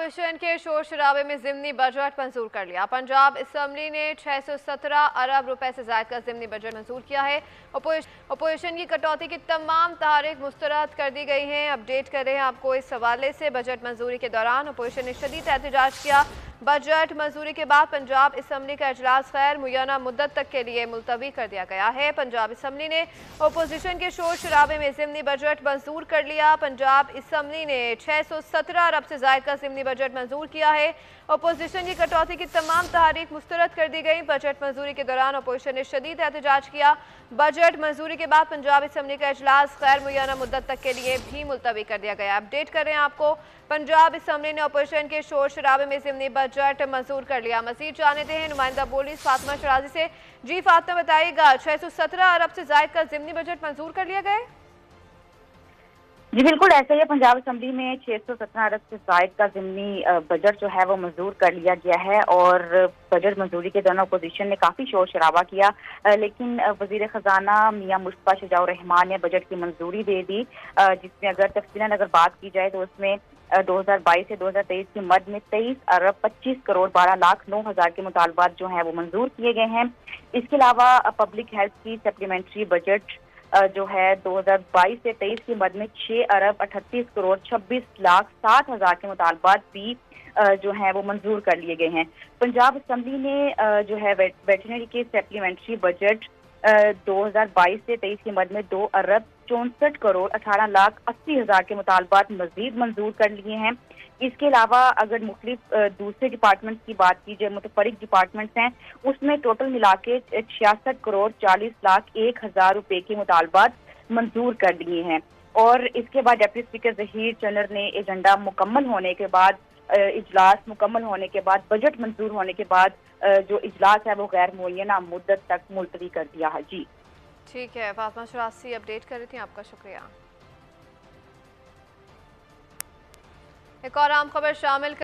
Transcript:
Opposition के शोर शराबे में ज़िमनी बजट मंजूर कर लिया। पंजाब असम्बली ने 617 अरब रुपए से ज़ायद का ज़िमनी बजट मंजूर किया है। अपोजिशन की कटौती की तमाम तहरीक मुस्तरद कर दी गई हैं। अपडेट कर रहे हैं आपको इस हवाले से। बजट मंजूरी के दौरान अपोजिशन ने शदीद एहतजाज किया। बजट मंजूरी के बाद पंजाब असम्बली का इजलास गैर मुय्यना मुद्दत तक के लिए मुलतवी कर दिया गया है। पंजाब असम्बली ने अपोजिशन के शोर शराबे में ज़िमनी बजट मंजूर कर लिया। पंजाब असम्बली ने 617 अरब से ज़ायद का ज़िमनी बजट मंजूर किया है। अपोजिशन की कटौती की तमाम तहरीक मुस्तरद कर दी गई। बजट मंजूरी के दौरान अपोजिशन ने शदीद एहतजाज किया। बजट मंजूरी के बाद पंजाब असम्बली का इजलास गैर मुय्यना मुद्दत तक के लिए भी मुलतवी कर दिया गया। अपडेट कर रहे हैं आपको। पंजाब असम्बली ने अपोजिशन के शोर शराबे में ज़िमनी बजट मंजूर कर लिया। मजीद जानते हैं नुमाइंदा बोली फातिमा शराजी से। जी फातिमा, बताइएगा 617 अरब से ज़ायद का ज़िमनी बजट मंजूर कर लिया गया? जी बिल्कुल ऐसा ही है। पंजाब असम्बली में 617 अरब से जायद का ज़िमनी बजट जो है वो मंजूर कर लिया गया है और बजट मंजूरी के दौरान अपोजिशन ने काफ़ी शोर शराबा किया, लेकिन वज़ीर ख़जाना मियां मुस्तफ़ा शजाउर रहमान ने बजट की मंजूरी दे दी, जिसमें अगर तफसीलन अगर बात की जाए तो उसमें 2022 से 2023 की मद में 23 अरब 25 करोड़ 12 लाख 9 हज़ार के मुतालबात जो हैं वो मंजूर किए गए हैं। इसके अलावा पब्लिक हेल्थ की सप्लीमेंट्री बजट जो है 2022 से 23 की मद में 6 अरब 38 करोड़ 26 लाख 7 हज़ार के मुतालबात भी जो है वो मंजूर कर लिए गए हैं। पंजाब असम्बली ने जो है वेटरनरी के सप्लीमेंट्री बजट 2022 से 23 की मद में 2 अरब 64 करोड़ 18 लाख 80 हज़ार के मुतालबात मजीद मंजूर कर लिए हैं। इसके अलावा अगर मुख्तलिफ दूसरे डिपार्टमेंट्स की बात की जाए, मुतफरिक डिपार्टमेंट्स हैं, उसमें टोटल मिला के 66 करोड़ 40 लाख 1 हज़ार रुपए के मुतालबात मंजूर कर लिए हैं। और इसके बाद डिप्टी स्पीकर ज़हीर चंदर ने एजेंडा मुकम्मल होने के बाद, इजलास मुकम्मल होने के बाद, बजट मंजूर होने के बाद जो इजलास है वो गैर मुय्यना मुद्दत तक मुलतवी कर दिया है। जी ठीक है, फातिमा शराजी अपडेट कर रही थी, आपका शुक्रिया। एक और आम खबर शामिल